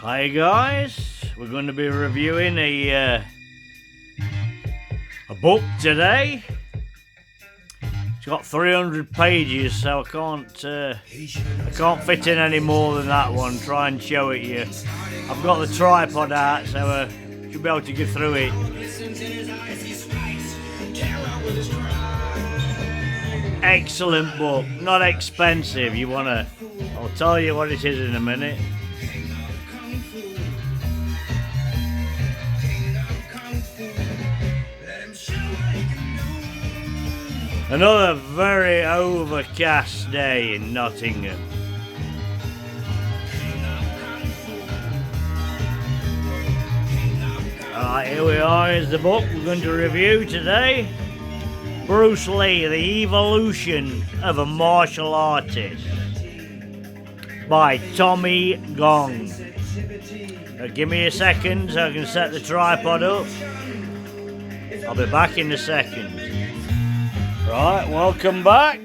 Hi guys, we're going to be reviewing a book today. It's got 300 pages, so I can't fit in any more than that one. Try and show it you. I've got the tripod out, so I should be able to get through it. Excellent book, not expensive. I'll tell you what it is in a minute. Another very overcast day in Nottingham. Alright, here we are, here's the book we're going to review today. Bruce Lee, The Evolution of a Martial Artist by Tommy Gong. Now give me a second so I can set the tripod up. I'll be back in a second. Right, welcome back.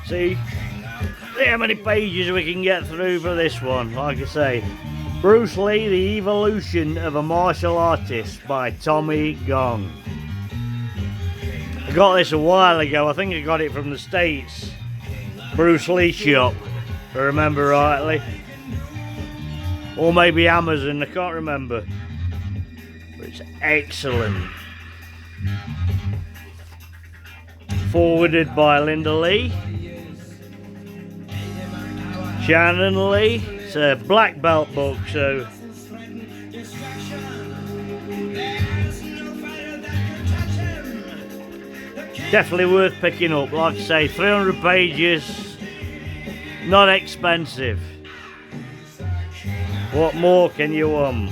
See how many pages we can get through for this one. Like I say, Bruce Lee, The Evolution of a Martial Artist by Tommy Gong. I got this a while ago. I think I got it from the States. Bruce Lee shop, if I remember rightly. Or maybe Amazon, I can't remember. But it's excellent. Forwarded by Linda Lee, Shannon Lee. It's a black belt book, so definitely worth picking up. Like I say, 300 pages, not expensive. What more can you want?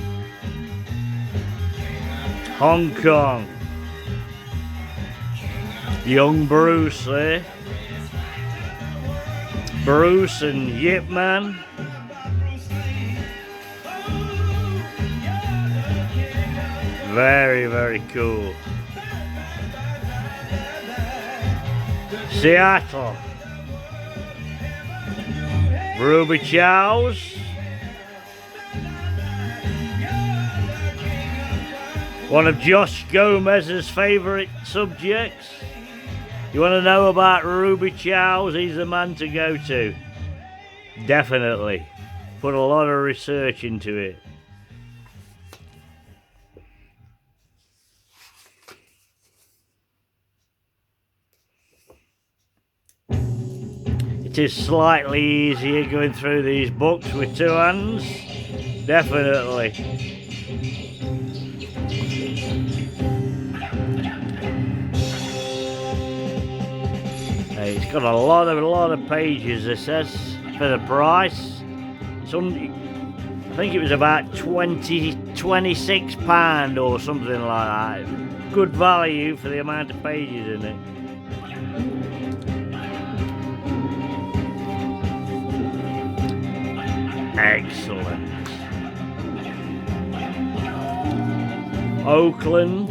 Hong Kong. Young Bruce there. Bruce and Yip Man. Very, very cool. Seattle. Ruby Chow's. One of Josh Gomez's favourite subjects. You want to know about Ruby Chow's? He's the man to go to. Definitely. Put a lot of research into it. It is slightly easier going through these books with two hands. Definitely. It's got a lot of pages, it says, for the price. I think it was about £26 or something like that. Good value for the amount of pages in it. Excellent. Oakland.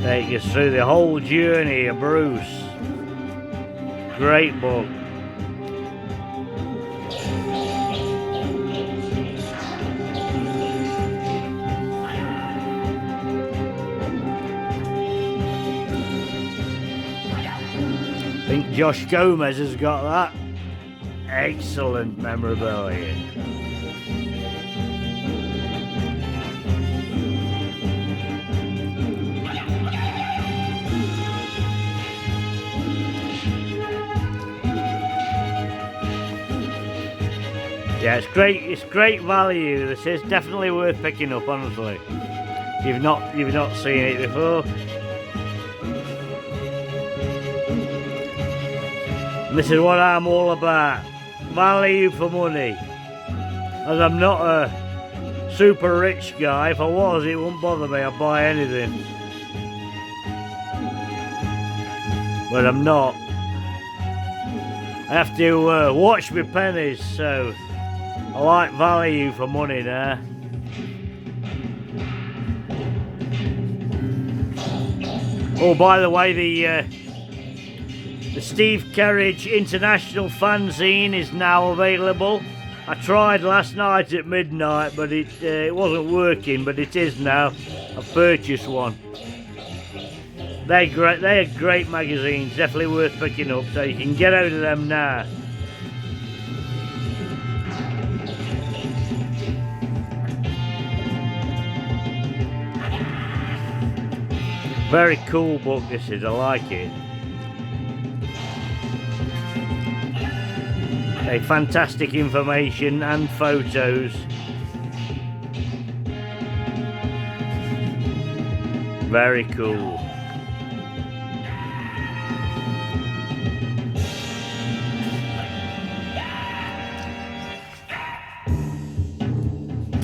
Take us through the whole journey of Bruce. Great book. I think Josh Gomez has got that. Excellent memorabilia. Yeah, it's great value. This is definitely worth picking up, honestly. You've not seen it before. And this is what I'm all about. Value for money. As I'm not a super rich guy, if I was, it wouldn't bother me, I'd buy anything. But I'm not. I have to watch my pennies, so I like value for money there. Oh, by the way, The Steve Kerridge International Fanzine is now available. I tried last night at midnight, but it wasn't working, but it is now. I've purchased one. They're great. They're great magazines, definitely worth picking up, so you can get out of them now. Very cool book this is, I like it. Fantastic information and photos. Very cool.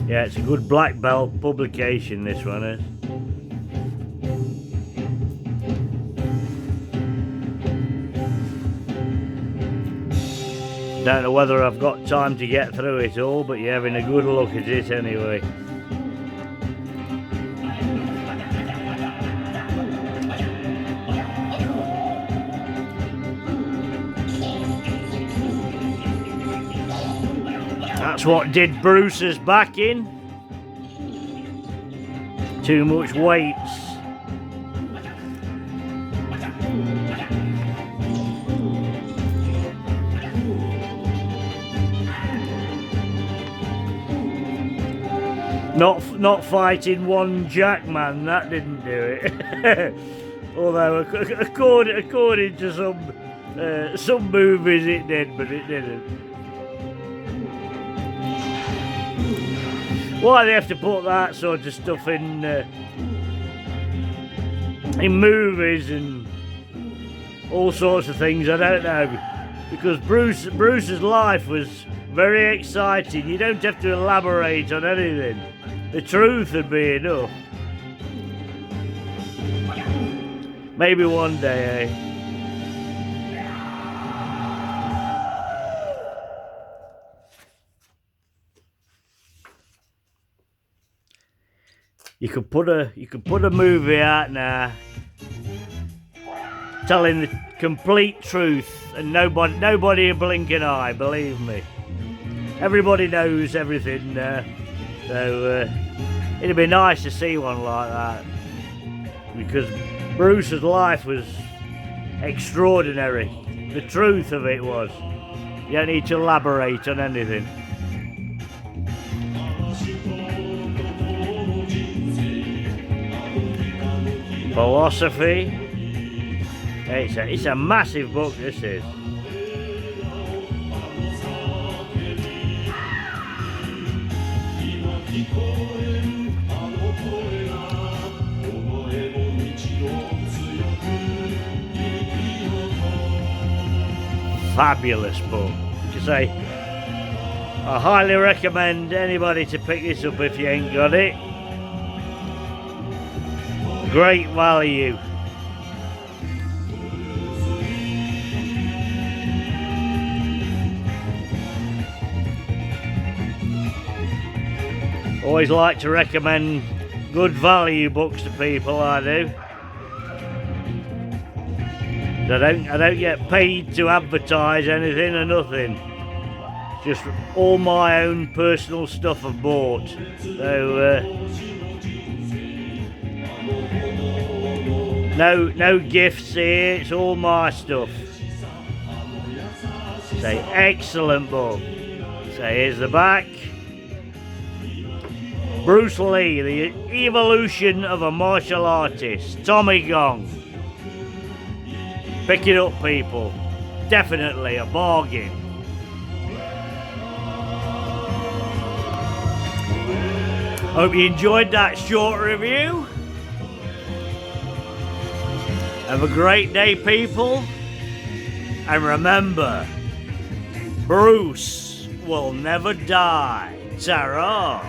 Yeah, it's a good black belt publication, this one is. Don't know whether I've got time to get through it all, but you're having a good look at it anyway. That's what did Bruce's back in. Too much weights. Not fighting one Jack man, that didn't do it. Although according to some movies it did, but it didn't. Why they have to put that sort of stuff in movies and all sorts of things, I don't know. Because Bruce's life was very exciting. You don't have to elaborate on anything. The truth would be enough. Maybe one day, eh? You could put a movie out now telling the complete truth and nobody will blink an eye, believe me. Everybody knows everything now. So it'd be nice to see one like that, because Bruce's life was extraordinary. The truth of it was. You don't need to elaborate on anything. Philosophy. It's a massive book, this is. Fabulous book. To say, I highly recommend anybody to pick this up if you ain't got it. Great value. Always like to recommend good value books to people, I do. I don't get paid to advertise anything or nothing. Just all my own personal stuff I've bought. So no gifts here, it's all my stuff. So excellent book. So here's the back. Bruce Lee, the evolution of a martial artist. Tommy Gong. Pick it up, people. Definitely a bargain. Hope you enjoyed that short review. Have a great day, people. And remember, Bruce will never die. Ta-ra.